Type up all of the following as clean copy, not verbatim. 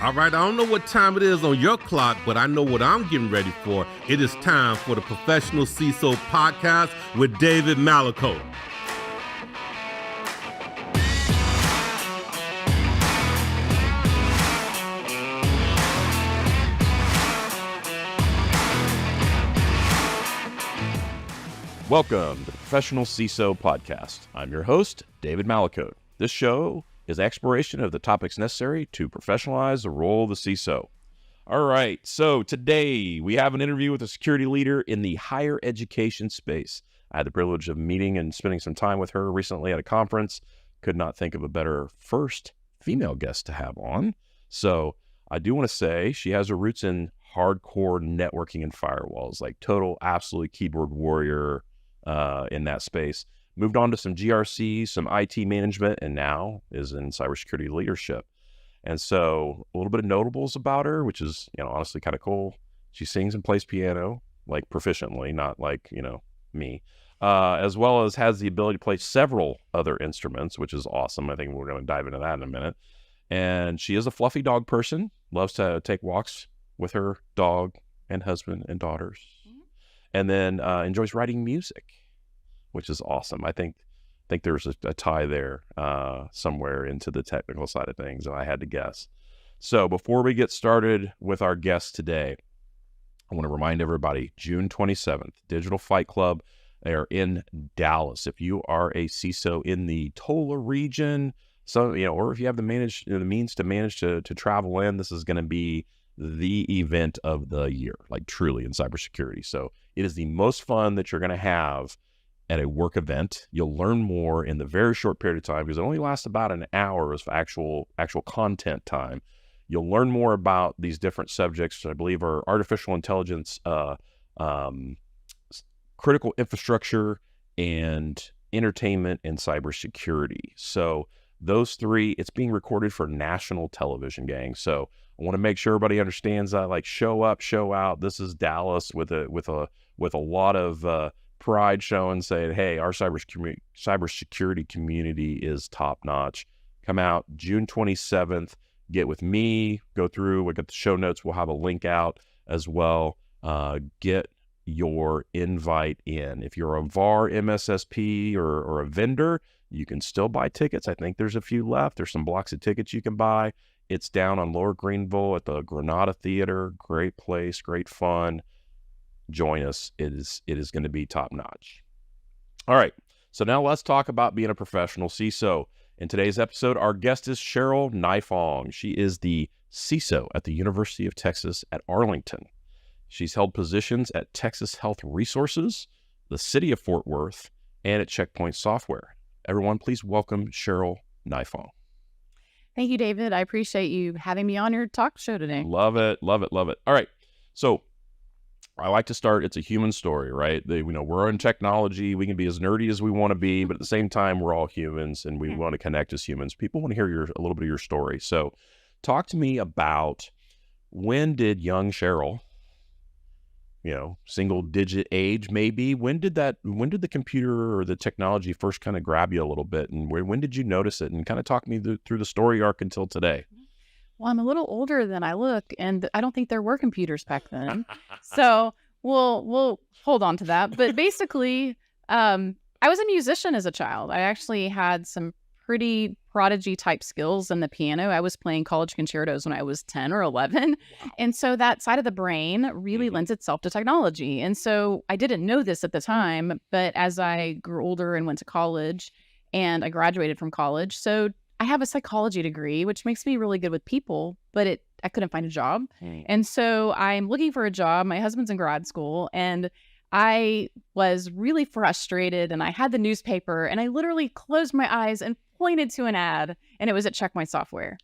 All right, I don't know what time it is on your clock, but I know what I'm getting ready for. It is time for the Professional CISO Podcast with David Malicoat. Welcome to the Professional CISO Podcast. I'm your host, David Malicoat. This show is exploration of the topics necessary to professionalize the role of the CISO. All right, so today we have an interview with a security leader in the higher education space. I had the privilege of meeting and spending some time with her recently at a conference. Could not think of a better first female guest to have on. So I do want to say she has her roots in hardcore networking and firewalls, like total, absolute keyboard warrior in that space. Moved on to some GRC, some IT management, and now is in cybersecurity leadership. And so a little bit of notables about her, which is, honestly kind of cool. She sings and plays piano, like proficiently, not like, me, as well as has the ability to play several other instruments, which is awesome. I think we're going to dive into that in a minute. And she is a fluffy dog person, loves to take walks with her dog and husband and daughters, and then enjoys writing music, which is awesome. I think there's a tie there somewhere into the technical side of things, and I had to guess. So before we get started with our guest today, I want to remind everybody, June 27th, Digital Fight Club. They are in Dallas. If you are a CISO in the TOLA region, or if you have the means to manage to travel in, this is going to be the event of the year, like truly in cybersecurity. So it is the most fun that you're going to have at a work event. You'll learn more in the very short period of time because it only lasts about an hour of actual content time. You'll learn more about these different subjects, which I believe are artificial intelligence, critical infrastructure, and entertainment and cybersecurity. So those three, it's being recorded for national television, gang. So I want to make sure everybody understands that, like, show up, show out. This is Dallas with a lot of pride showing, saying, hey, our cybersecurity community is top notch. Come out June 27th, get with me, go through, we'll get the show notes. We'll have a link out as well. Get your invite in. If you're a VAR, MSSP, or a vendor, you can still buy tickets. I think there's a few left. There's some blocks of tickets you can buy. It's down on Lower Greenville at the Granada Theater. Great place, great fun. Join us. It is going to be top notch. All right. So now let's talk about being a professional CISO. In today's episode, our guest is Cheryl Nifong. She is the CISO at the University of Texas at Arlington. She's held positions at Texas Health Resources, the City of Fort Worth, and at Checkpoint Software. Everyone, please welcome Cheryl Nifong. Thank you, David. I appreciate you having me on your talk show today. Love it, love it, love it. All right. So I like to start, it's a human story, right? We're in technology. We can be as nerdy as we want to be, but at the same time, we're all humans and we want to connect as humans. People want to hear a little bit of your story. So talk to me about, when did young Cheryl, single digit age maybe, when did the computer or the technology first kind of grab you a little bit, and when did you notice it, and kind of talk me through the story arc until today? Well, I'm a little older than I look, and I don't think there were computers back then. So we'll hold on to that. But basically, I was a musician as a child. I actually had some pretty prodigy type skills in the piano. I was playing college concertos when I was 10 or 11. Wow. And so that side of the brain really lends itself to technology. And so I didn't know this at the time, but as I grew older and went to college and I graduated from college, so I have a psychology degree, which makes me really good with people, but I couldn't find a job. And so I'm looking for a job. My husband's in grad school, and I was really frustrated, and I had the newspaper, and I literally closed my eyes and pointed to an ad, and it was at Checkpoint Software.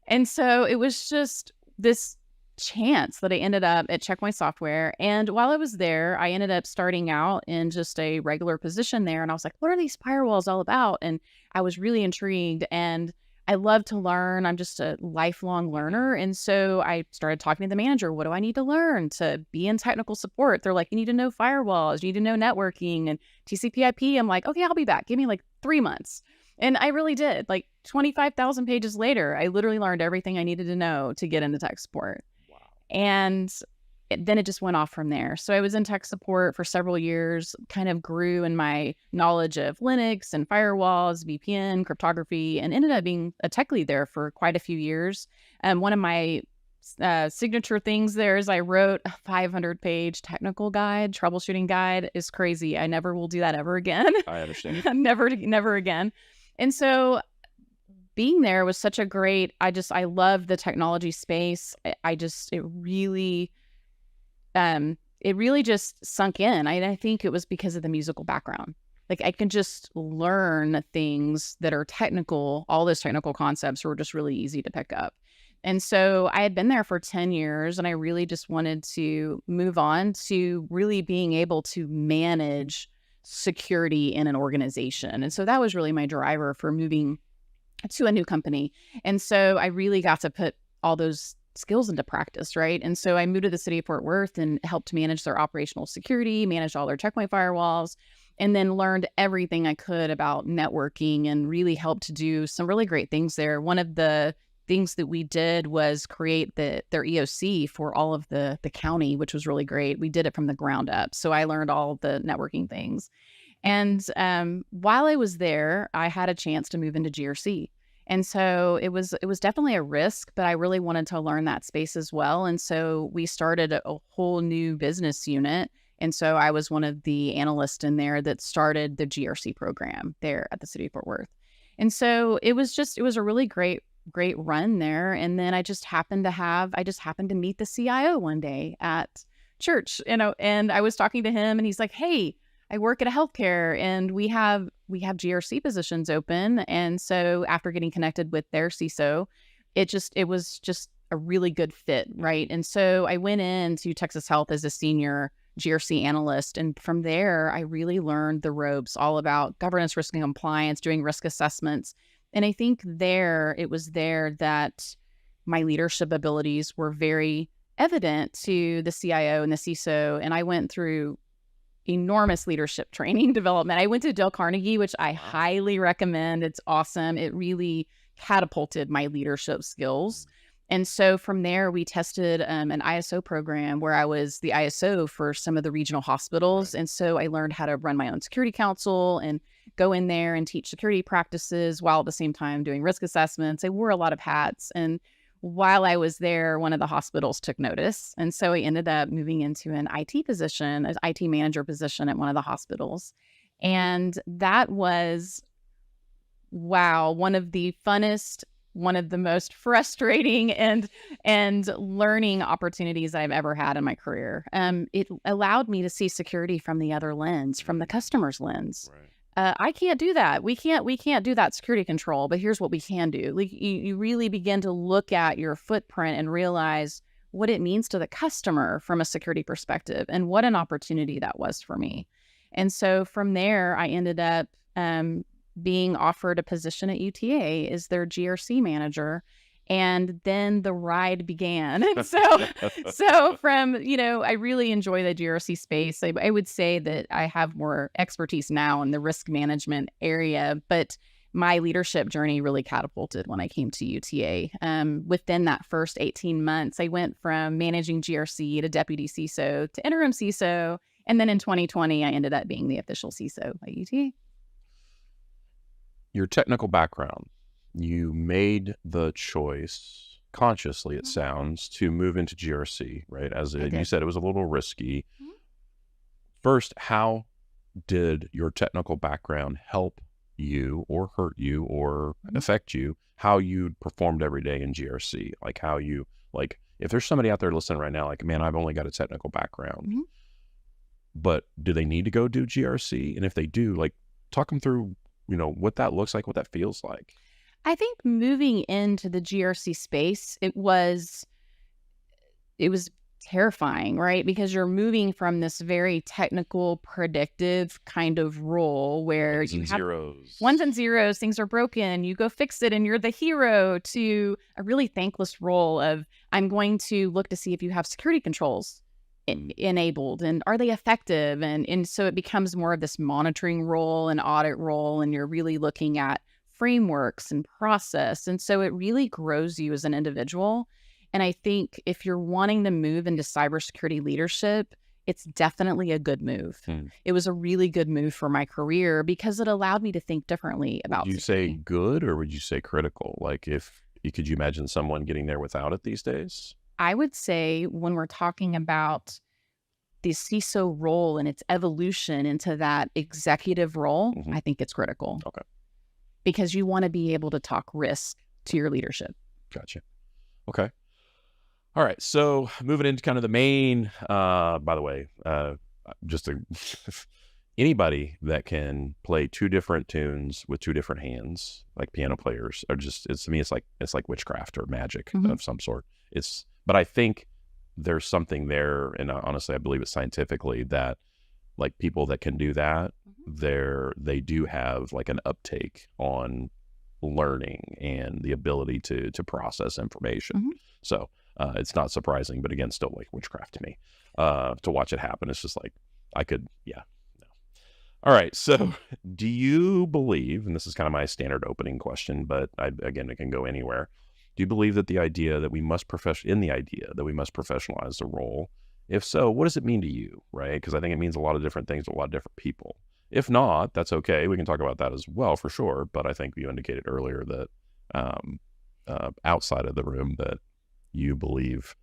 And so it was just this chance that I ended up at Checkpoint Software. And while I was there, I ended up starting out in just a regular position there. And I was like, what are these firewalls all about? And I was really intrigued, and I love to learn. I'm just a lifelong learner. And so I started talking to the manager. What do I need to learn to be in technical support? They're like, you need to know firewalls, you need to know networking and TCP/IP. I'm like, okay, I'll be back. Give me like 3 months. And I really did. Like 25,000 pages later, I literally learned everything I needed to know to get into tech support. Wow. And then it just went off from there. So I was in tech support for several years, kind of grew in my knowledge of Linux and firewalls, VPN, cryptography, and ended up being a tech lead there for quite a few years. One of my signature things there is I wrote a 500-page technical guide, troubleshooting guide. Is crazy. I never will do that ever again. I understand. Never again. And so being there was such a great, I love the technology space. It really just sunk in. I think it was because of the musical background. Like I can just learn things that are technical. All those technical concepts were just really easy to pick up. And so I had been there for 10 years and I really just wanted to move on to really being able to manage security in an organization. And so that was really my driver for moving to a new company. And so I really got to put all those skills into practice, right? And so I moved to the city of Fort Worth and helped manage their operational security, managed all their checkpoint firewalls, and then learned everything I could about networking and really helped to do some really great things there. One of the things that we did was create their EOC for all of the county, which was really great. We did it from the ground up. So I learned all the networking things. And while I was there, I had a chance to move into GRC. And so it was definitely a risk, but I really wanted to learn that space as well. And so we started a whole new business unit. And so I was one of the analysts in there that started the GRC program there at the city of Fort Worth. And so it was a really great run there. And then I just happened to meet the CIO one day at church, and I was talking to him and he's like, "Hey, I work at a healthcare and we have GRC positions open." And so after getting connected with their CISO, it was just a really good fit, right? And so I went into Texas Health as a senior GRC analyst. And from there, I really learned the ropes all about governance, risk and compliance, doing risk assessments. And I think it was there that my leadership abilities were very evident to the CIO and the CISO. And I went through enormous leadership training development. I went to Dale Carnegie, which I highly recommend. It's awesome. It really catapulted my leadership skills. And so from there, we tested an ISO program where I was the ISO for some of the regional hospitals. And so I learned how to run my own security council and go in there and teach security practices while at the same time doing risk assessments. I wore a lot of hats. And while I was there, one of the hospitals took notice. And so I ended up moving into an IT position, an IT manager position at one of the hospitals. And that was, wow, one of the funnest, one of the most frustrating and learning opportunities I've ever had in my career. It allowed me to see security from the other lens, from the customer's lens. Right. I can't do that. We can't do that security control, but here's what we can do. Like you really begin to look at your footprint and realize what it means to the customer from a security perspective and what an opportunity that was for me. And so from there, I ended up being offered a position at UTA as their GRC manager. And then the ride began. And so from, I really enjoy the GRC space. I would say that I have more expertise now in the risk management area, but my leadership journey really catapulted when I came to UTA. Within that first 18 months, I went from managing GRC to deputy CISO to interim CISO. And then in 2020, I ended up being the official CISO at UTA. Your technical background, you made the choice consciously, it sounds, to move into GRC, right? You said it was a little risky. Mm-hmm. First, how did your technical background help you or hurt you or affect you, how you performed every day in GRC? Like if there's somebody out there listening right now, like, man, I've only got a technical background, but do they need to go do GRC? And if they do, like, talk them through, what that looks like, what that feels like. I think moving into the GRC space, it was terrifying, right? Because you're moving from this very technical, predictive kind of role where ones and zeros, things are broken, you go fix it and you're the hero, to a really thankless role of, I'm going to look to see if you have security controls enabled and are they effective? And so it becomes more of this monitoring role and audit role, and you're really looking at frameworks and process. And so it really grows you as an individual. And I think if you're wanting to move into cybersecurity leadership, it's definitely a good move. It was a really good move for my career because it allowed me to think differently about Would you security. say good or would you say critical? Like could you imagine someone getting there without it these days? I would say when we're talking about the CISO role and its evolution into that executive role, I think it's critical. Okay. Because you want to be able to talk risk to your leadership. Gotcha. Okay. All right. So moving into kind of the main, by the way, anybody that can play two different tunes with two different hands, like piano players, are just, to me, it's like witchcraft or magic of some sort. But I think there's something there, and honestly, I believe it scientifically, that like people that can do that, they do have like an uptake on learning and the ability to process information. So it's not surprising, but again, still like witchcraft to me. To watch it happen, it's just like no. All right. So do you believe, and this is kind of my standard opening question, but again, it can go anywhere. Do you believe that the idea that we must professionalize the role? If so, what does it mean to you, right? Because I think it means a lot of different things to a lot of different people. If not, that's okay. We can talk about that as well, for sure. But I think you indicated earlier that outside of the room that you believe,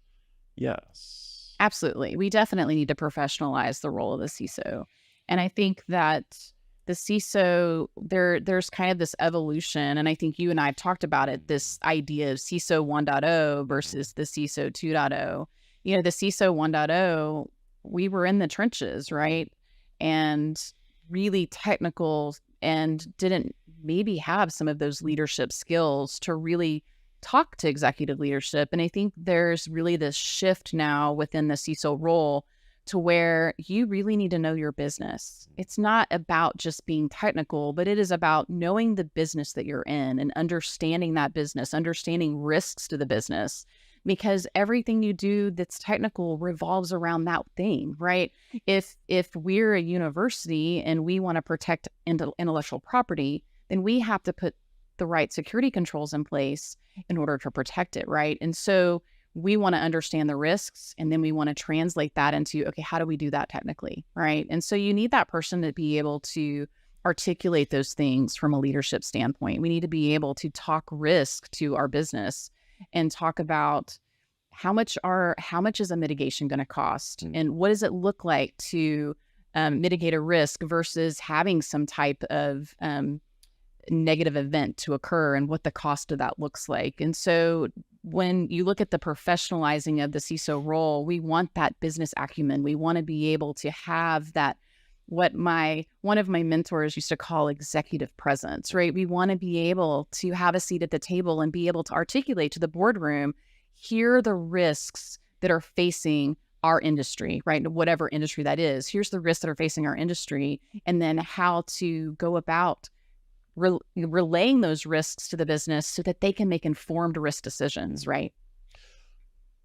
yes. Absolutely. We definitely need to professionalize the role of the CISO. And I think that the CISO, there's kind of this evolution, and I think you and I have talked about it, this idea of CISO 1.0 versus the CISO 2.0. You know, the CISO 1.0, we were in the trenches, right? And really technical and didn't maybe have some of those leadership skills to really talk to executive leadership. And I think there's really this shift now within the CISO role to where you really need to know your business. It's not about just being technical, but it is about knowing the business that you're in and understanding that business, understanding risks to the business, because everything you do that's technical revolves around that thing, right? If we're a university and we want to protect intellectual property, then we have to put the right security controls in place in order to protect it, right? And so we want to understand the risks, and then we want to translate that into, okay, how do we do that technically, right? And so you need that person to be able to articulate those things from a leadership standpoint. We need to be able to talk risk to our business and talk about how much is a mitigation going to cost, and what does it look like to mitigate a risk versus having some type of negative event to occur, and what the cost of that looks like. And so when you look at the professionalizing of the CISO role, we want that business acumen. We want to be able to have that, what one of my mentors used to call executive presence, right? We want to be able to have a seat at the table and be able to articulate to the boardroom, here are the risks that are facing our industry, right? Whatever industry that is, here's the risks that are facing our industry, and then how to go about relaying those risks to the business so that they can make informed risk decisions, right?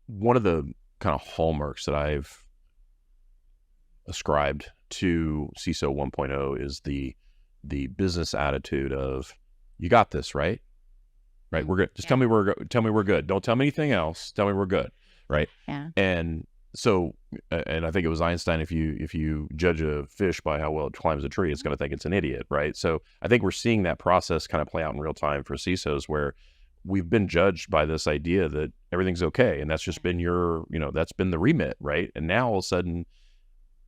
One of the kind of hallmarks that I've ascribed to CISO 1.0 is the business attitude of, you got this, right? Right. We're good. Just tell me we're good. Don't tell me anything else. Tell me we're good. Right. Yeah. And so, and I think it was Einstein, if you judge a fish by how well it climbs a tree, it's going to think it's an idiot, right? So I think we're seeing that process kind of play out in real time for CISOs, where we've been judged by this idea that everything's okay. And that's just been that's been the remit, right? And now all of a sudden,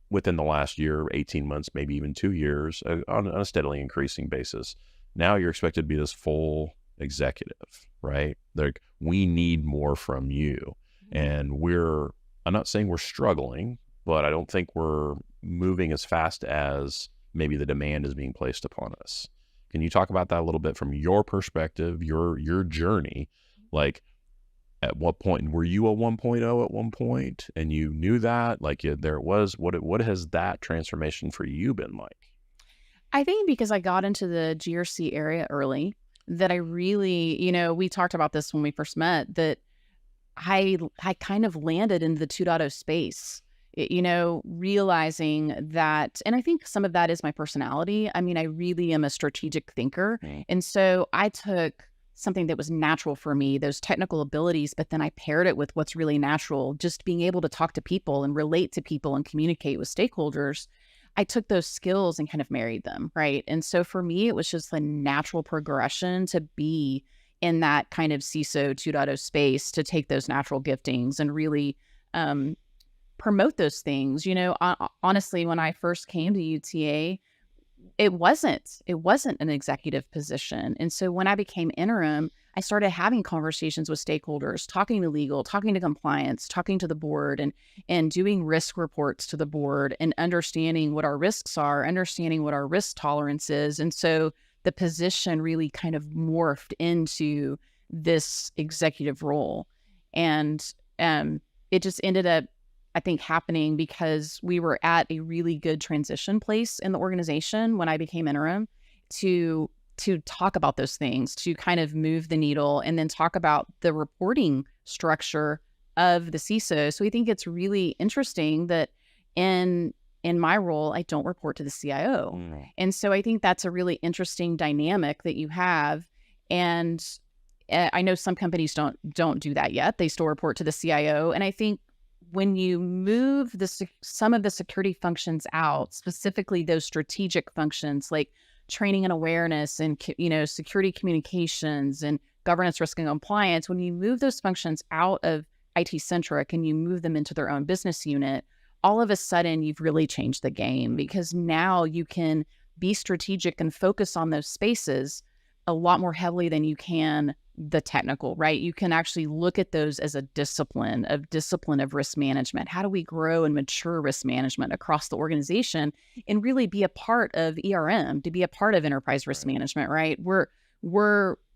within the last year, 18 months, maybe even 2 years, on a steadily increasing basis, now you're expected to be this full executive, right? Like, we need more from you. And I'm not saying we're struggling, but I don't think we're moving as fast as maybe the demand is being placed upon us. Can you talk about that a little bit from your perspective, your journey? Like, at what point were you a 1.0 at one point, and you knew that? Like, there it was. What has that transformation for you been like? I think because I got into the GRC area early, that I really, we talked about this when we first met, that I kind of landed in the 2.0 space. realizing that, and I think some of that is my personality. I mean, I really am a strategic thinker. And so I took something that was natural for me, those technical abilities, but then I paired it with what's really natural, just being able to talk to people and relate to people and communicate with stakeholders. I took those skills and kind of married them, right? And so for me, it was just a natural progression to be in that kind of CISO 2.0 space, to take those natural giftings and really promote those things. Honestly, when I first came to UTA, it wasn't an executive position. And so when I became interim, I started having conversations with stakeholders, talking to legal, talking to compliance, talking to the board, and doing risk reports to the board, and understanding what our risks are, understanding what our risk tolerance is. And so the position really kind of morphed into this executive role. And it just ended up, I think, happening because we were at a really good transition place in the organization when I became interim to talk about those things, to kind of move the needle, and then talk about the reporting structure of the CISO. So we think it's really interesting that in my role, I don't report to the CIO. And so I think that's a really interesting dynamic that you have. And I know some companies don't do that yet. They still report to the CIO. And I think when you move some of the security functions out, specifically those strategic functions like training and awareness and security communications and governance, risk, and compliance, when you move those functions out of IT centric and you move them into their own business unit, all of a sudden you've really changed the game, because now you can be strategic and focus on those spaces a lot more heavily than you can the technical, right? You can actually look at those as a discipline of risk management. How do we grow and mature risk management across the organization and really be a part of ERM, to be a part of enterprise risk management, right? We're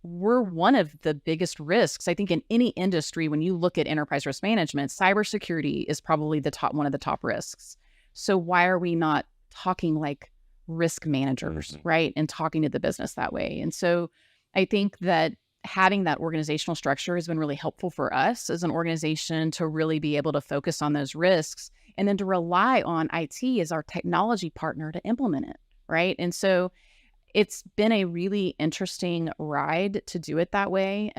one of the biggest risks, I think, in any industry. When you look at enterprise risk management, cybersecurity is probably one of the top risks. So why are we not talking like risk managers, right? And talking to the business that way. And so I think that having that organizational structure has been really helpful for us as an organization to really be able to focus on those risks, and then to rely on IT as our technology partner to implement it, right? And so it's been a really interesting ride to do it that way.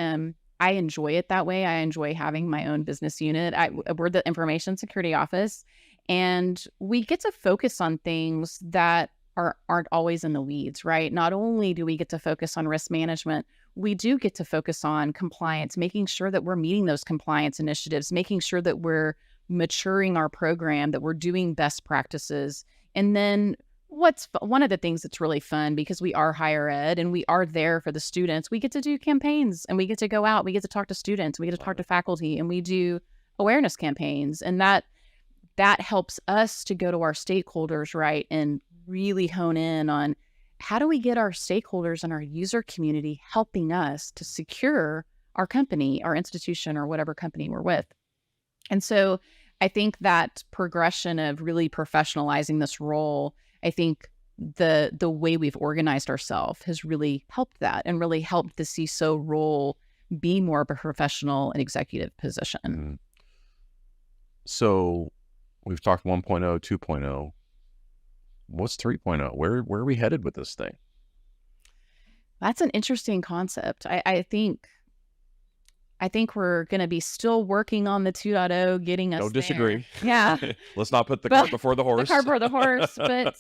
I enjoy it that way. I enjoy having my own business unit. We're the information security office, and we get to focus on things that aren't always in the weeds, right? Not only do we get to focus on risk management, we do get to focus on compliance, making sure that we're meeting those compliance initiatives, making sure that we're maturing our program, that we're doing best practices. And then one of the things that's really fun, because we are higher ed and we are there for the students, we get to do campaigns, and we get to go out, we get to talk to students, we get to talk to faculty, and we do awareness campaigns. And that helps us to go to our stakeholders, right, and really hone in on how do we get our stakeholders and our user community helping us to secure our company, our institution, or whatever company we're with. And so I think that progression of really professionalizing this role, I think the way we've organized ourselves has really helped that, and really helped the CISO role be more of a professional and executive position. So we've talked 1.0, 2.0. What's 3.0? Where are we headed with this thing? That's an interesting concept. I think we're going to be still working on the 2.0, getting us Don't disagree. There. Yeah. Let's not put the cart before the horse. The cart before the horse. But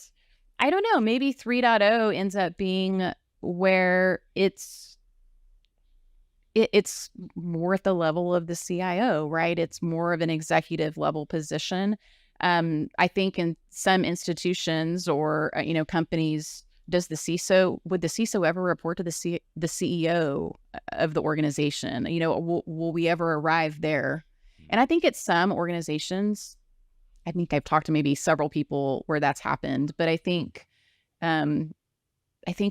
I don't know. Maybe 3.0 ends up being where it's more at the level of the CIO, right? It's more of an executive level position. I think in some institutions or companies, would the CISO ever report to the CEO of the organization? Will we ever arrive there? And I think at some organizations, I think I've talked to maybe several people where that's happened, but I think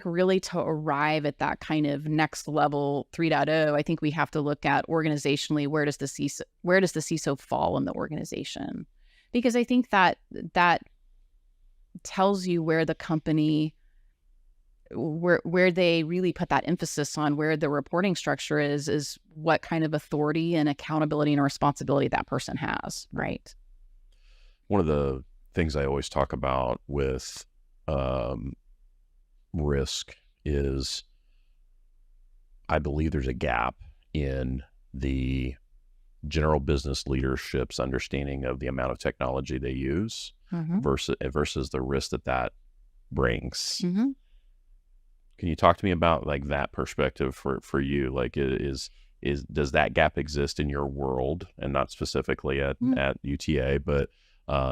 really to arrive at that kind of next level 3.0, I think we have to look at organizationally, where does the CISO fall in the organization? Because I think that tells you where the company, where they really put that emphasis on where the reporting structure is what kind of authority and accountability and responsibility that person has, right? one of the things I always talk about with risk is I believe there's a gap in the general business leadership's understanding of the amount of technology they use versus the risk that brings. Can you talk to me about like that perspective for you? Like, does that gap exist in your world, and not specifically at UTA, but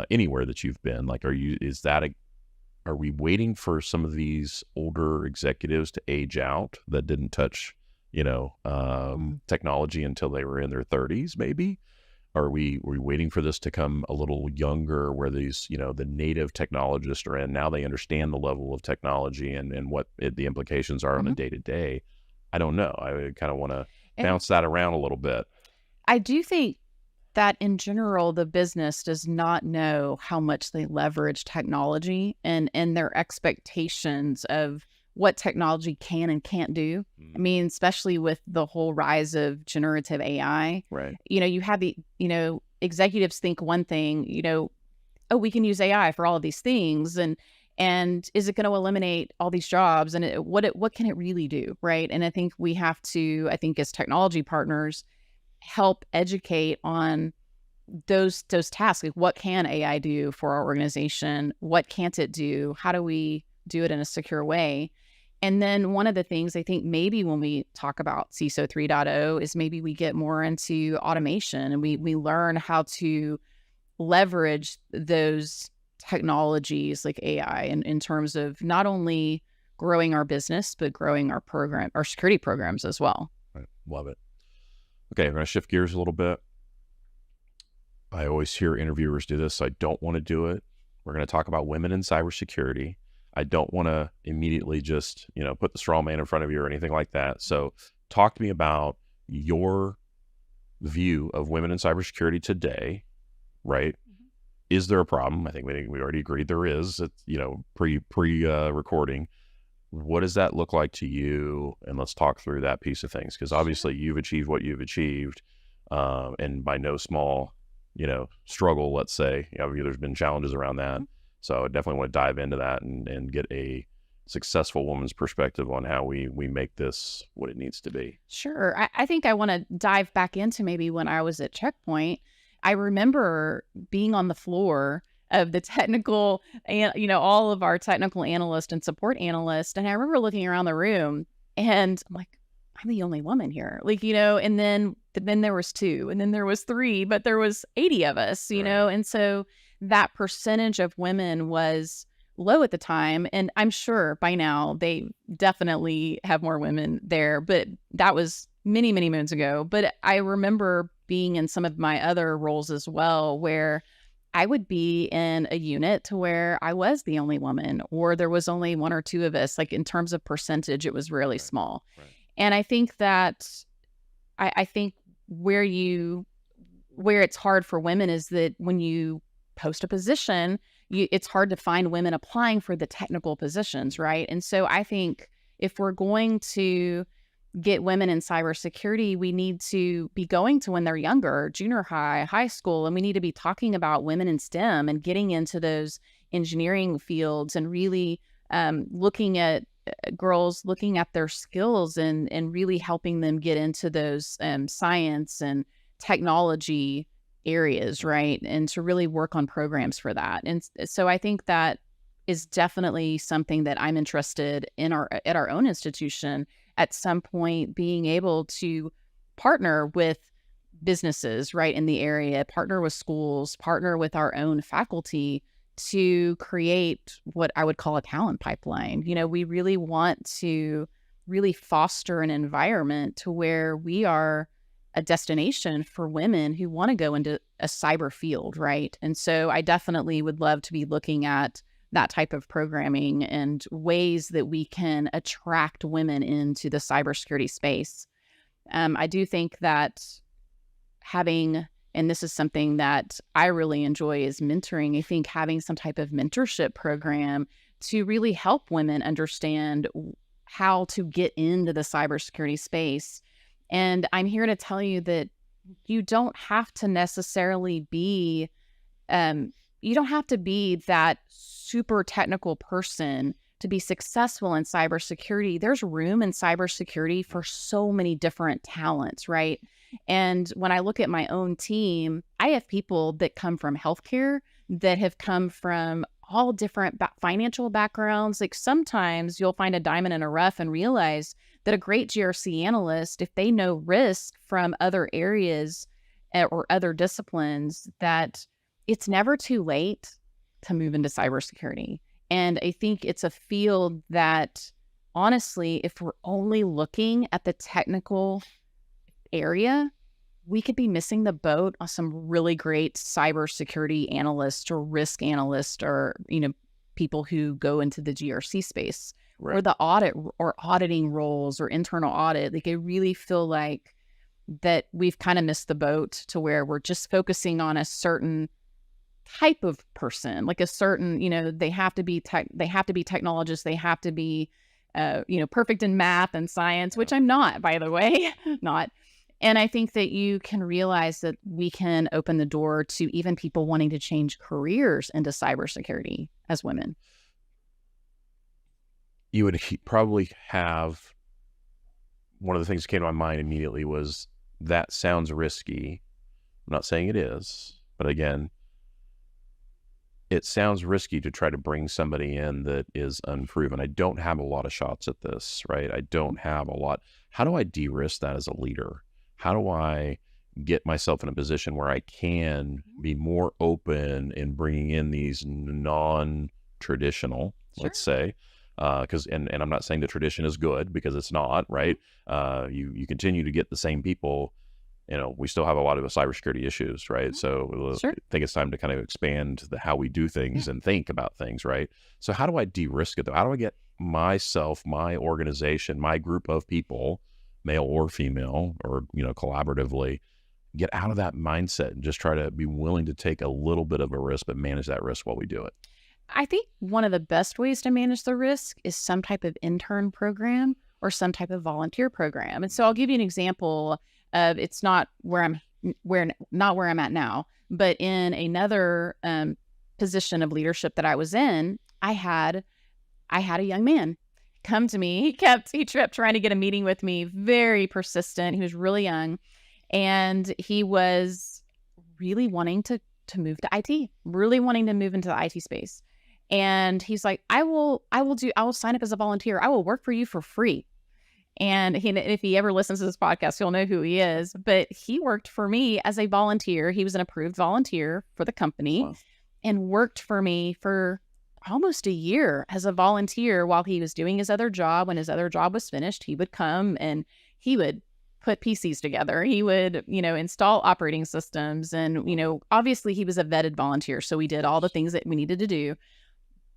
anywhere that you've been? Like, are we waiting for some of these older executives to age out that didn't touch, technology until they were in their 30s, maybe? Are we waiting for this to come a little younger, where these, the native technologists are in? Now they understand the level of technology and what the implications are on a day-to-day. I don't know. I kind of want to bounce that around a little bit. I do think that in general, the business does not know how much they leverage technology and their expectations of what technology can and can't do. I mean, especially with the whole rise of generative AI, right? You have the, executives think one thing, oh, we can use AI for all of these things. And is it going to eliminate all these jobs? And what can it really do? Right. And I think we have to, as technology partners, help educate on those tasks. Like, what can AI do for our organization? What can't it do? How do we do it in a secure way? And then one of the things I think maybe when we talk about CISO 3.0 is maybe we get more into automation, and we learn how to leverage those technologies like AI in terms of not only growing our business, but growing our security programs as well. Right. Love it. Okay, we're going to shift gears a little bit. I always hear interviewers do this. So I don't want to do it. We're going to talk about women in cybersecurity. I don't want to immediately just, put the straw man in front of you or anything like that. So talk to me about your view of women in cybersecurity today, right? Is there a problem? I think we already agreed there is. It's, pre-recording. What does that look like to you? And let's talk through that piece of things, because obviously you've achieved what you've achieved, and by no small, struggle, let's say. There's been challenges around that. So I definitely want to dive into that and get a successful woman's perspective on how we make this what it needs to be. Sure. I think I want to dive back into maybe when I was at Checkpoint. I remember being on the floor of the technical, and all of our technical analysts and support analysts. And I remember looking around the room and I'm like, I'm the only woman here. And then there was 2, and then there was 3, but there was 80 of us, Right. And so that percentage of women was low at the time. And I'm sure by now they definitely have more women there, but that was many, many moons ago. But I remember being in some of my other roles as well, where I would be in a unit to where I was the only woman, or there was only 1 or 2 of us. Like, in terms of percentage, it was really small. Right. And I think that I think where it's hard for women is that when you post a position, it's hard to find women applying for the technical positions, right? And so I think if we're going to get women in cybersecurity, we need to be going to when they're younger, junior high, high school, and we need to be talking about women in STEM and getting into those engineering fields, and really looking at girls, looking at their skills and really helping them get into those science and technology areas, right? And to really work on programs for that. And so I think that is definitely something that I'm interested in at our own institution, at some point being able to partner with businesses right in the area, partner with schools, partner with our own faculty to create what I would call a talent pipeline. We really want to really foster an environment to where we are a destination for women who want to go into a cyber field, right? And so I definitely would love to be looking at that type of programming and ways that we can attract women into the cybersecurity space. I do think that having, and this is something that I really enjoy, is mentoring. I think having some type of mentorship program to really help women understand how to get into the cybersecurity space. And I'm here to tell you that you don't have to necessarily be you don't have to be that super technical person to be successful in cybersecurity. There's room in cybersecurity for so many different talents, right? And when I look at my own team, I have people that come from healthcare, that have come from all different financial backgrounds. Like sometimes you'll find a diamond in a rough and realize that a great GRC analyst, if they know risk from other areas or other disciplines, that it's never too late to move into cybersecurity. And I think it's a field that, honestly, if we're only looking at the technical area, we could be missing the boat on some really great cybersecurity analysts or risk analysts or, people who go into the GRC space or the audit or auditing roles or internal audit. Like I really feel like that we've kind of missed the boat to where we're just focusing on a certain type of person, like a certain, they have to be technologists, they have to be, perfect in math and science, which I'm not, by the way, not. And I think that you can realize that we can open the door to even people wanting to change careers into cybersecurity as women. You would probably have, one of the things that came to my mind immediately was, that sounds risky. I'm not saying it is, but again, it sounds risky to try to bring somebody in that is unproven. I don't have a lot of shots at this, right? I don't have a lot. How do I de-risk that as a leader? How do I get myself in a position where I can be more open in bringing in these non-traditional, let's say, because, and I'm not saying the tradition is good, because it's not, right? You continue to get the same people. We still have a lot of cybersecurity issues, right? So I think it's time to kind of expand how we do things and think about things, right? So how do I de-risk it though? How do I get myself, my organization, my group of people, male or female, or, collaboratively, get out of that mindset and just try to be willing to take a little bit of a risk, but manage that risk while we do it? I think one of the best ways to manage the risk is some type of intern program or some type of volunteer program. And so I'll give you an example of, it's not where I'm at now, but in another position of leadership that I was in, I had a young man come to me. He kept trying to get a meeting with me, very persistent. He was really young, and he was really wanting to move to IT, really wanting to move into the IT space. And he's like, I will sign up as a volunteer. I will work for you for free. And if he ever listens to this podcast, he'll know who he is. But he worked for me as a volunteer. He was an approved volunteer for the company. Wow. And worked for me for almost a year as a volunteer while he was doing his other job. When his other job was finished, he would come and he would put PCs together. He would, install operating systems. And, obviously he was a vetted volunteer. So we did all the things that we needed to do.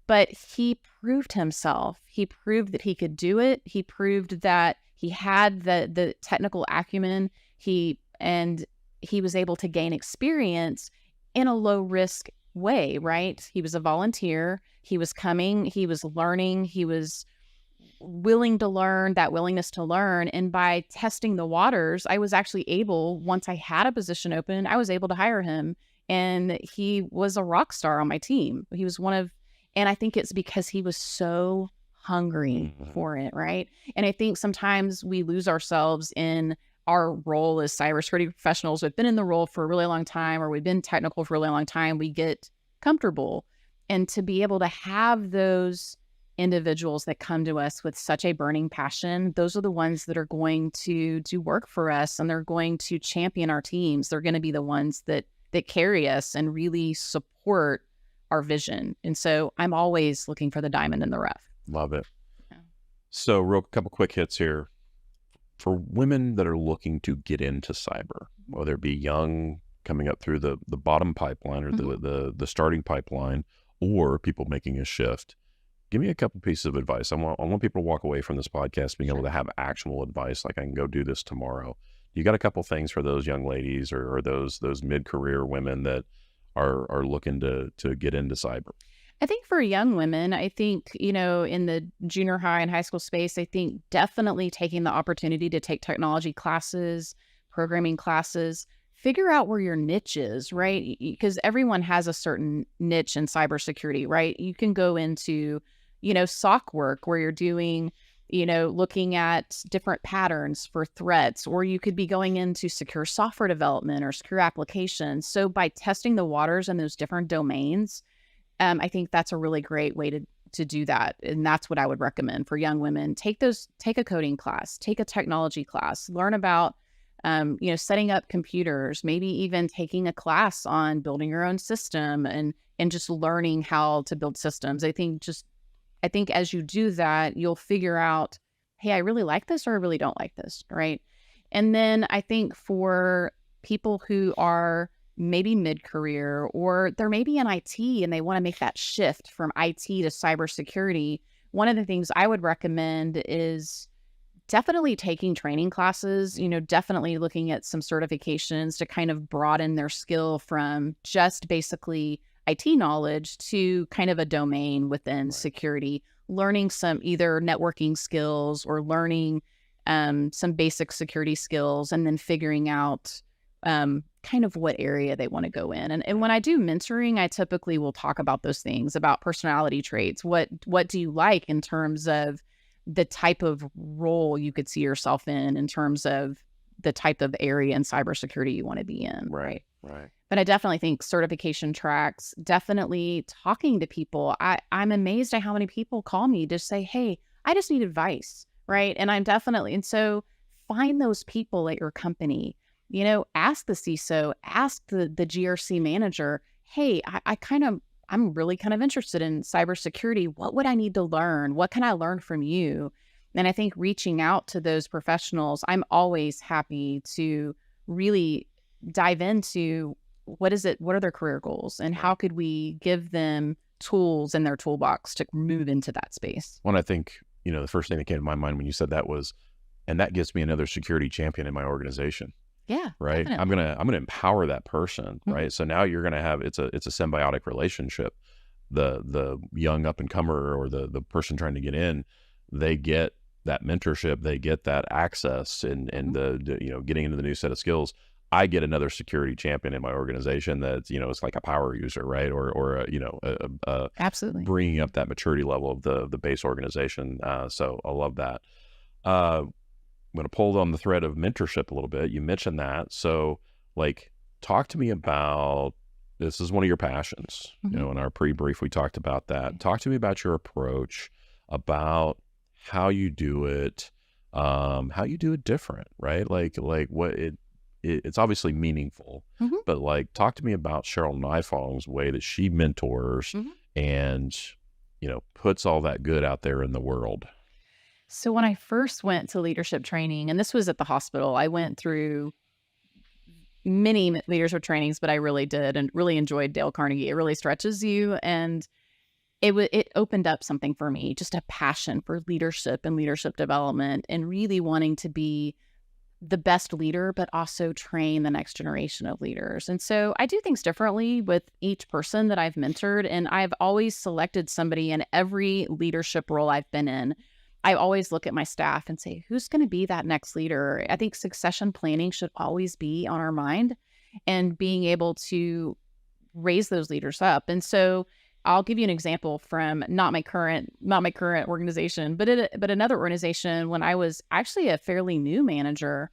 But he proved himself. He proved that he could do it. He proved that he had the technical acumen. He was able to gain experience in a low risk way, right? He was a volunteer. He was coming. He was learning. He was willing to learn, that willingness to learn. And by testing the waters, I was actually able, once I had a position open, I was able to hire him. And he was a rock star on my team. He was and I think it's because he was so hungry for it, right? And I think sometimes we lose ourselves in our role as cybersecurity professionals. We've been in the role for a really long time, or we've been technical for a really long time. We get comfortable. And to be able to have those individuals that come to us with such a burning passion, those are the ones that are going to do work for us, and they're going to champion our teams. They're going to be the ones that carry us and really support our vision. And so I'm always looking for the diamond in the rough. Love it. Yeah. So couple quick hits here. For women that are looking to get into cyber, whether it be young, coming up through the bottom pipeline or the starting pipeline, or people making a shift, give me a couple pieces of advice. I want people to walk away from this podcast being able to have actionable advice, like I can go do this tomorrow. You got a couple things for those young ladies or those mid-career women that are looking to get into cyber? I think for young women, I think, in the junior high and high school space, I think definitely taking the opportunity to take technology classes, programming classes, figure out where your niche is, right? Because everyone has a certain niche in cybersecurity, right? You can go into, SOC work where you're doing, looking at different patterns for threats, or you could be going into secure software development or secure applications. So by testing the waters in those different domains, I think that's a really great way to do that. And that's what I would recommend for young women. Take a coding class, take a technology class, learn about, setting up computers, maybe even taking a class on building your own system and just learning how to build systems. I think as you do that, you'll figure out, hey, I really like this or I really don't like this, right? And then I think for people who are maybe mid-career, or they're maybe in IT and they want to make that shift from IT to cybersecurity, one of the things I would recommend is definitely taking training classes, definitely looking at some certifications to kind of broaden their skill from just basically IT knowledge to kind of a domain within security, learning some either networking skills or learning some basic security skills, and then figuring out kind of what area they want to go in. And when I do mentoring, I typically will talk about those things, about personality traits. What do you like in terms of the type of role you could see yourself in terms of the type of area in cybersecurity you want to be in, right? But I definitely think certification tracks, definitely talking to people. I'm amazed at how many people call me to say, hey, I just need advice, right? And so find those people at your company. Ask the CISO, ask the GRC manager, hey, I'm really kind of interested in cybersecurity. What would I need to learn? What can I learn from you? And I think reaching out to those professionals, I'm always happy to really dive into what are their career goals and how could we give them tools in their toolbox to move into that space. Well, I think, the first thing that came to my mind when you said that was, and that gives me another security champion in my organization. Yeah. Right. Definitely. I'm gonna empower that person. Mm-hmm. Right. So now you're gonna have it's a symbiotic relationship. The young up and comer or the person trying to get in, they get that mentorship, they get that access and the getting into the new set of skills. I get another security champion in my organization that's, it's like a power user, right? Or Absolutely bringing up that maturity level of the base organization. So I love that. I'm going to pull on the thread of mentorship a little bit. You mentioned that. So talk to me about, this is one of your passions. Mm-hmm. In our pre-brief, we talked about that. Talk to me about your approach, about how you do it different, right? What it's obviously meaningful, mm-hmm. but talk to me about Cheryl Nifong's way that she mentors mm-hmm. and, puts all that good out there in the world. So when I first went to leadership training, and this was at the hospital, I went through many leadership trainings, but I really did and really enjoyed Dale Carnegie. It really stretches you. And it opened up something for me, just a passion for leadership and leadership development and really wanting to be the best leader, but also train the next generation of leaders. And so I do things differently with each person that I've mentored. And I've always selected somebody in every leadership role I've been in. I always look at my staff and say, who's going to be that next leader? I think succession planning should always be on our mind and being able to raise those leaders up. And so I'll give you an example from not my current organization, but another organization. When I was actually a fairly new manager,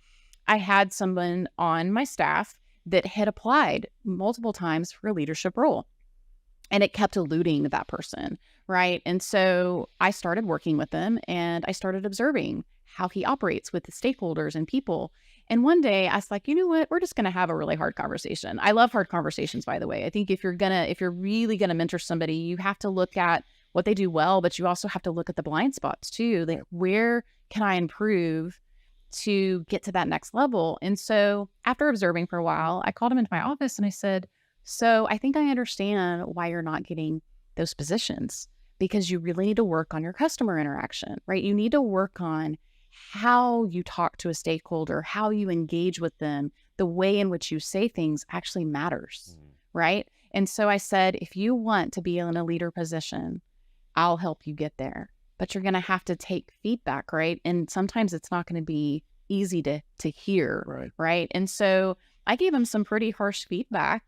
I had someone on my staff that had applied multiple times for a leadership role. And it kept eluding that person, right? And so I started working with him and I started observing how he operates with the stakeholders and people. And one day I was like, you know what? We're just going to have a really hard conversation. I love hard conversations, by the way. I think if you're really going to mentor somebody, you have to look at what they do well, but you also have to look at the blind spots too. Like, where can I improve to get to that next level? And so after observing for a while, I called him into my office and I said, so I think I understand why you're not getting those positions, because you really need to work on your customer interaction, right? You need to work on how you talk to a stakeholder, how you engage with them, the way in which you say things actually matters, right? And so I said, if you want to be in a leader position, I'll help you get there, but you're going to have to take feedback, right? And sometimes it's not going to be easy to hear, right? And so I gave him some pretty harsh feedback,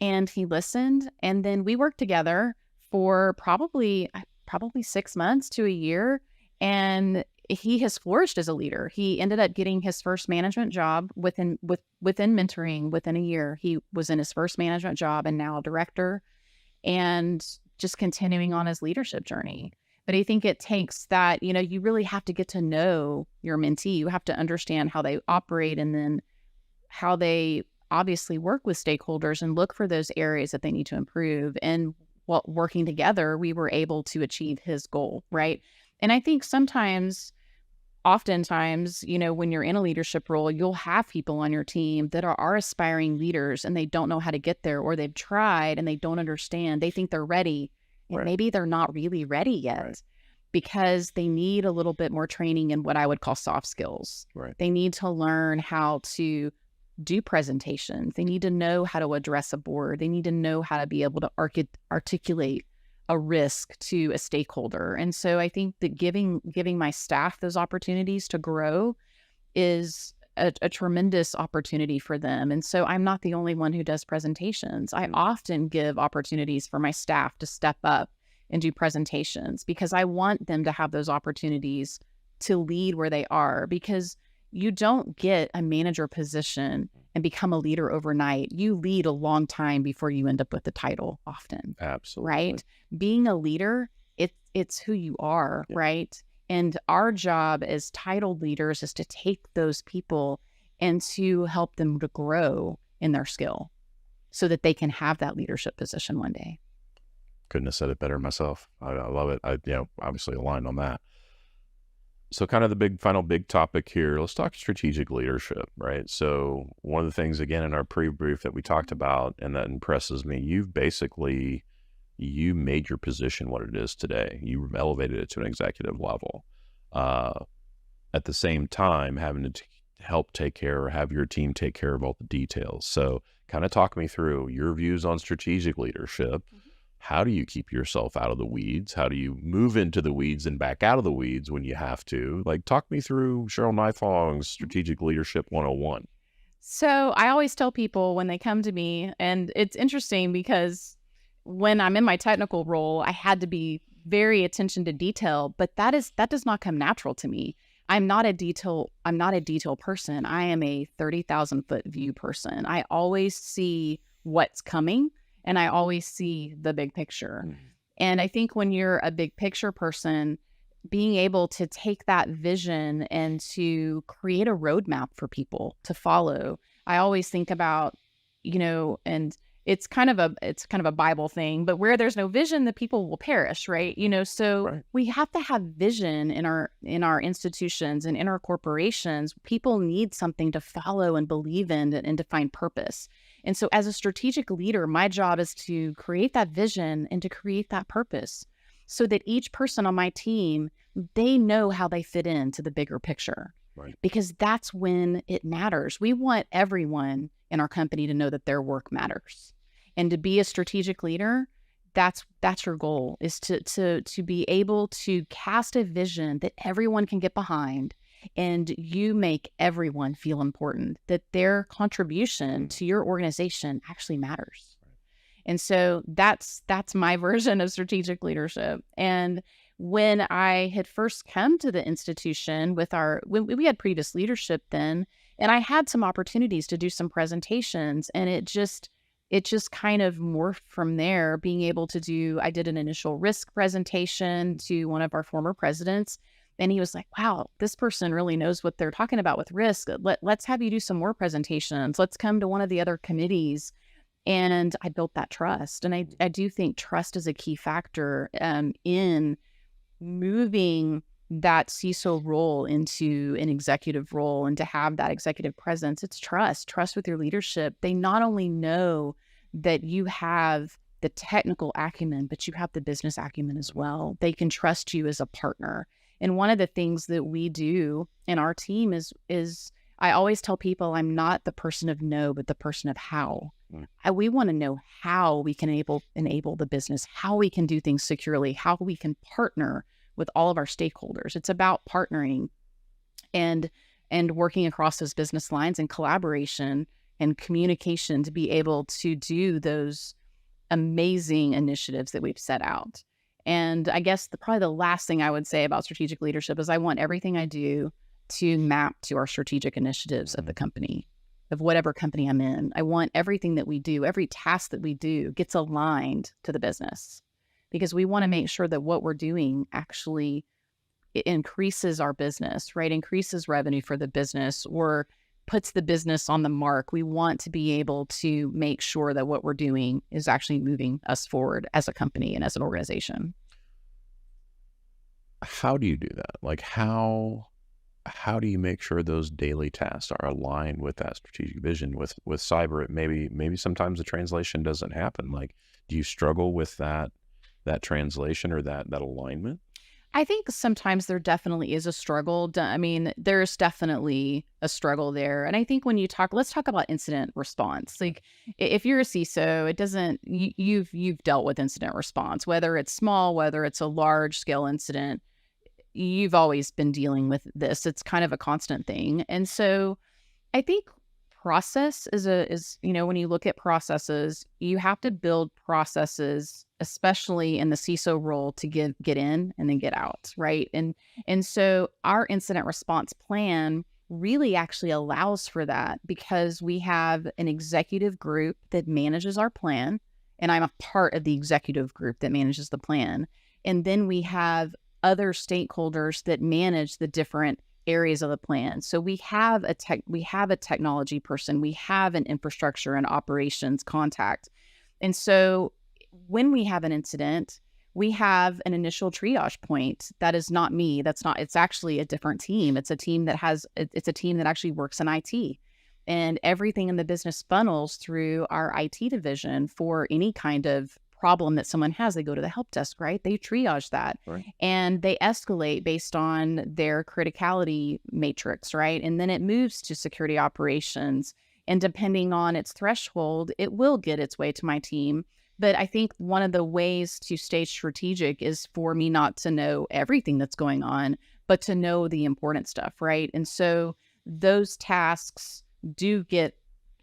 and he listened. And then we worked together for probably 6 months to a year. And he has flourished as a leader. He ended up getting his first management job within mentoring within a year. He was in his first management job and now a director, and just continuing on his leadership journey. But I think it takes that, you really have to get to know your mentee. You have to understand how they operate, and then how they obviously work with stakeholders and look for those areas that they need to improve. And while working together, we were able to achieve his goal, right? And I think oftentimes, when you're in a leadership role, you'll have people on your team that are aspiring leaders, and they don't know how to get there, or they've tried and they don't understand. They think they're ready, and maybe they're not really ready yet, because they need a little bit more training in what I would call soft skills. They need to learn how to do presentations. They need to know how to address a board. They need to know how to be able to articulate a risk to a stakeholder. And so I think that giving my staff those opportunities to grow is a tremendous opportunity for them. And so I'm not the only one who does presentations. I often give opportunities for my staff to step up and do presentations, because I want them to have those opportunities to lead where they are, because you don't get a manager position and become a leader overnight. You lead a long time before you end up with the title often. Absolutely. Right? Being a leader, it's who you are, right? And our job as titled leaders is to take those people and to help them to grow in their skill so that they can have that leadership position one day. Couldn't have said it better myself. I love it. I obviously aligned on that. So kind of the final big topic here, let's talk strategic leadership, right? So one of the things, again, in our pre-brief that we talked about, and that impresses me, you made your position what it is today. You elevated it to an executive level. At the same time, having to have your team take care of all the details. So kind of talk me through your views on strategic leadership. How do you keep yourself out of the weeds? How do you move into the weeds and back out of the weeds when you have to? Talk me through Cheryl Nifong's Strategic Leadership 101. So I always tell people when they come to me, and it's interesting because when I'm in my technical role, I had to be very attention to detail, but that does not come natural to me. I'm not a detail person. I am a 30,000 foot view person. I always see what's coming, and I always see the big picture. And I think when you're a big picture person, being able to take that vision and to create a roadmap for people to follow. I always think about, and it's kind of a Bible thing, but where there's no vision, the people will perish, right? So we have to have vision in our institutions and in our corporations. People need something to follow and believe in and to find purpose. And so as a strategic leader, my job is to create that vision and to create that purpose so that each person on my team, they know how they fit into the bigger picture. Because that's when it matters. We want everyone in our company to know that their work matters. And to be a strategic leader, that's your goal, is to be able to cast a vision that everyone can get behind, and you make everyone feel important, that their contribution to your organization actually matters. And so that's my version of strategic leadership. And when I had first come to the institution when we had previous leadership then, and I had some opportunities to do some presentations, and it just kind of morphed from there, being able to I did an initial risk presentation to one of our former presidents, and he was like, wow, this person really knows what they're talking about with risk. Let's have you do some more presentations. Let's come to one of the other committees. And I built that trust. And I do think trust is a key factor in moving that CISO role into an executive role, and to have that executive presence. It's trust with your leadership. They not only know that you have the technical acumen, but you have the business acumen as well. They can trust you as a partner. And one of the things that we do in our team is I always tell people, I'm not the person of no, but the person of how. We want to know how we can enable the business, how we can do things securely, how we can partner with all of our stakeholders. It's about partnering and working across those business lines and collaboration and communication to be able to do those amazing initiatives that we've set out. And I guess probably the last thing I would say about strategic leadership is I want everything I do to map to our strategic initiatives of the company, of whatever company I'm in. I want everything that we do, every task that we do gets aligned to the business, because we want to make sure that what we're doing actually increases our business, right? Increases revenue for the business or puts the business on the mark. We want to be able to make sure that what we're doing is actually moving us forward as a company and as an organization. How do you do that? Like how do you make sure those daily tasks are aligned with that strategic vision? With cyber, maybe sometimes the translation doesn't happen. Like, do you struggle with that translation or that alignment? I think sometimes there definitely is a struggle. I mean, there's definitely a struggle there. And I think when let's talk about incident response. Like if you're a CISO, it doesn't, you've dealt with incident response, whether it's small, whether it's a large scale incident, you've always been dealing with this. It's kind of a constant thing. And so I think process is, when you look at processes, you have to build processes, especially in the CISO role, to get in and then get out, right? And so our incident response plan really actually allows for that, because we have an executive group that manages our plan, and I'm a part of the executive group that manages the plan. And then we have other stakeholders that manage the different areas of the plan. So we have a technology person, we have an infrastructure and operations contact. And so when we have an incident, we have an initial triage point. That is not me. It's actually a different team. It's a team that actually works in IT, and everything in the business funnels through our IT division. For any kind of problem that someone has, they go to the help desk, right? They triage that, right, and they escalate based on their criticality matrix, right? And then it moves to security operations, and depending on its threshold, it will get its way to my team. But I think one of the ways to stay strategic is for me not to know everything that's going on, but to know the important stuff, right? And so those tasks do get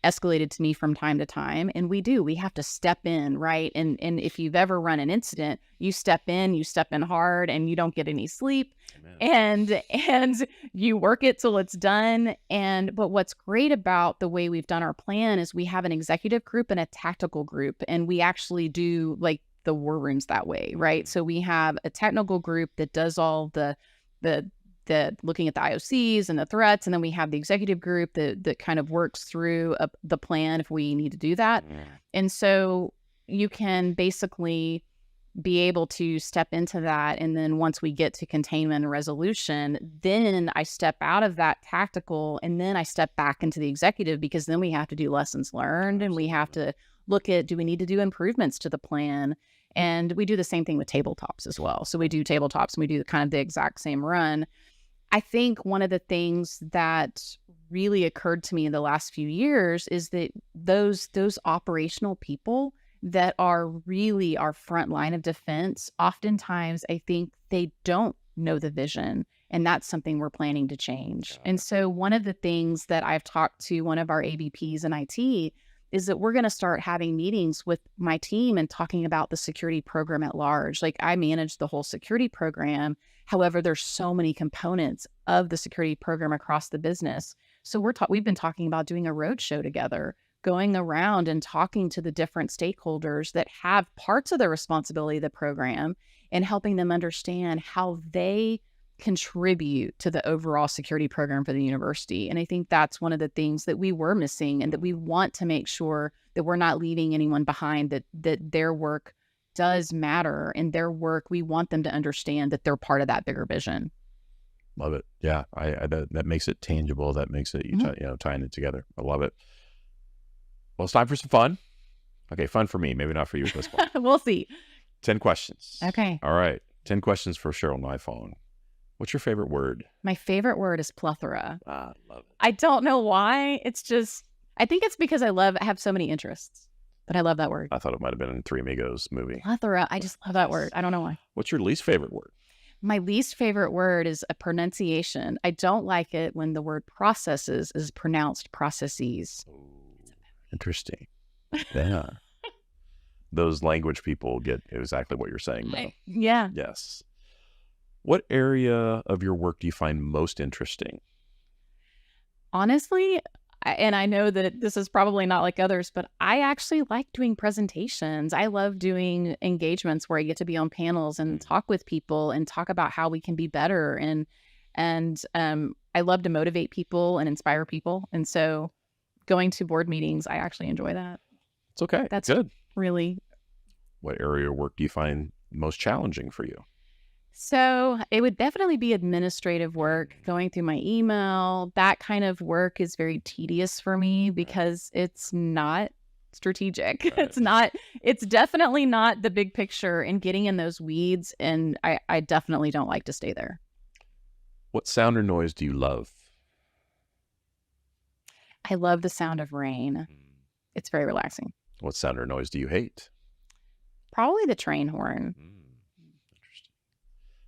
escalated to me from time to time, and we have to step in, right? And if you've ever run an incident, you step in hard, and you don't get any sleep. Amen. and you work it till it's done. But what's great about the way we've done our plan is we have an executive group and a tactical group, and we actually do like the war rooms that way, right? So we have a technical group that does all the looking at the IOCs and the threats, and then we have the executive group that kind of works through the plan if we need to do that. Yeah. And so you can basically be able to step into that, and then once we get to containment and resolution, then I step out of that tactical, and then I step back into the executive, because then we have to do lessons learned. Absolutely. And we have to look at, do we need to do improvements to the plan? And we do the same thing with tabletops as well. So we do tabletops, and we do kind of the exact same run. I think one of the things that really occurred to me in the last few years is that those operational people that are really our front line of defense, oftentimes I think they don't know the vision, and that's something we're planning to change. And so one of the things that I've talked to one of our AVPs in IT is that we're going to start having meetings with my team and talking about the security program at large. Like, I manage the whole security program. However, there's so many components of the security program across the business. So we've been talking about doing a roadshow together, going around and talking to the different stakeholders that have parts of the responsibility of the program, and helping them understand how they contribute to the overall security program for the university. And I think that's one of the things that we were missing, and that we want to make sure that we're not leaving anyone behind, that their work does matter, and their work, we want them to understand that they're part of that bigger vision. Love it. Yeah. That makes it tangible. That makes it, tying it together. I love it. Well, it's time for some fun. Okay. Fun for me, maybe not for you. But fun. We'll see. 10 questions. Okay. All right. 10 questions for Cheryl Nifong. What's your favorite word? My favorite word is plethora. Love it. I don't know why. It's just, I think it's because I have so many interests, but I love that word. I thought it might have been in Three Amigos movie. Plethora. I just love that word. I don't know why. What's your least favorite word? My least favorite word is a pronunciation. I don't like it when the word processes is pronounced processes. Ooh. It's a Interesting. Yeah. Those language people get exactly what you're saying, though. Yeah. Yes. What area of your work do you find most interesting? Honestly, and I know that this is probably not like others, but I actually like doing presentations. I love doing engagements where I get to be on panels and talk with people and talk about how we can be better. And I love to motivate people and inspire people. And so going to board meetings, I actually enjoy that. It's okay. That's good. Really. What area of work do you find most challenging for you? So it would definitely be administrative work, going through my email. That kind of work is very tedious for me because it's not strategic. Right. It's definitely not the big picture and getting in those weeds. And I definitely don't like to stay there. What sound or noise do you love? I love the sound of rain. It's very relaxing. What sound or noise do you hate? Probably the train horn. Interesting.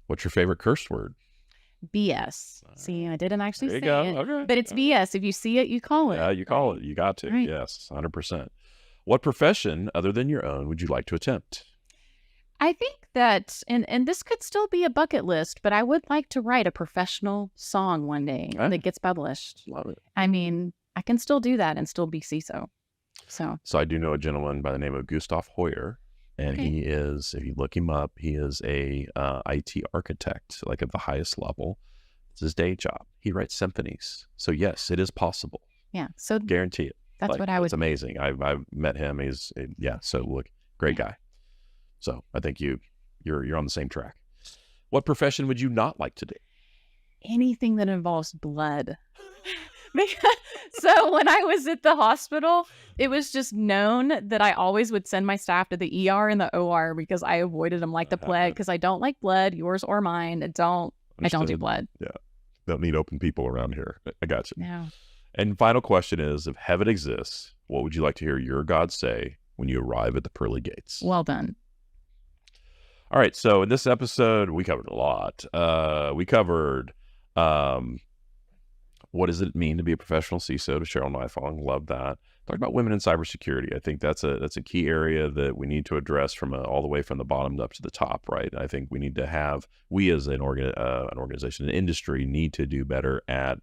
What's your favorite curse word? BS. See, I didn't actually say There you it. go. Okay. But it's BS. If you see it, you call it. Yeah, you call it. You got to. Right. Yes, 100%. What profession other than your own would you like to attempt? I think that, and this could still be a bucket list, but I would like to write a professional song one day that gets published. Love it. I mean, I can still do that and still be CISO. So I do know a gentleman by the name of Gustav Hoyer, and he is, if you look him up, he is a IT architect, like at the highest level. It's his day job. He writes symphonies. So yes, it is possible. Yeah. So Guarantee it. that's what I would. It's amazing. I've met him. So look, great guy. So I think you're on the same track. What profession would you not like to do? Anything that involves blood. So when I was at the hospital, it was just known that I always would send my staff to the ER and the OR because I avoided them like the plague because I don't like blood, yours or mine. I don't do blood. Yeah. Don't need open people around here. I got you. No. And final question is, if heaven exists, what would you like to hear your God say when you arrive at the pearly gates? Well done. All right. So in this episode, we covered a lot. We covered what does it mean to be a professional CISO to Cheryl Nifong. Love that. Talk about women in cybersecurity. I think that's a key area that we need to address from all the way from the bottom up to the top, right? I think we need to have, we as an organization, an industry need to do better at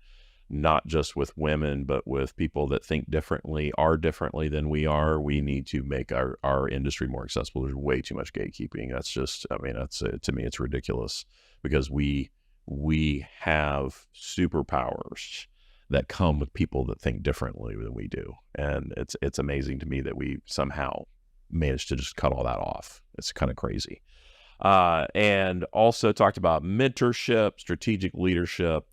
not just with women, but with people that think differently, are differently than we are. We need to make our industry more accessible. There's way too much gatekeeping. That's just, I mean, to me, it's ridiculous because we have superpowers that come with people that think differently than we do. And it's amazing to me that we somehow managed to just cut all that off. It's kind of crazy. And also talked about mentorship, strategic leadership.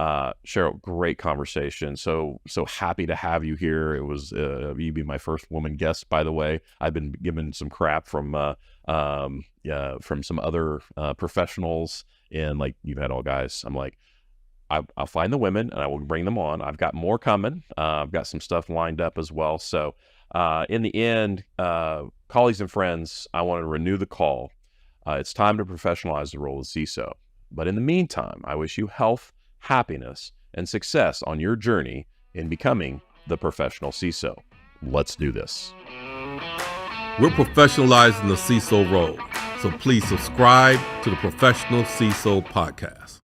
Cheryl, great conversation. So happy to have you here. It was, you be my first woman guest, by the way. I've been given some crap from some other professionals, and like, you've had all guys. I'm like, I'll find the women and I will bring them on. I've got more coming. I've got some stuff lined up as well. So in the end, colleagues and friends, I want to renew the call. It's time to professionalize the role of CISO. But in the meantime, I wish you health, happiness, and success on your journey in becoming the professional CISO. Let's do this. We're professionalizing the CISO role, so please subscribe to the Professional CISO Podcast.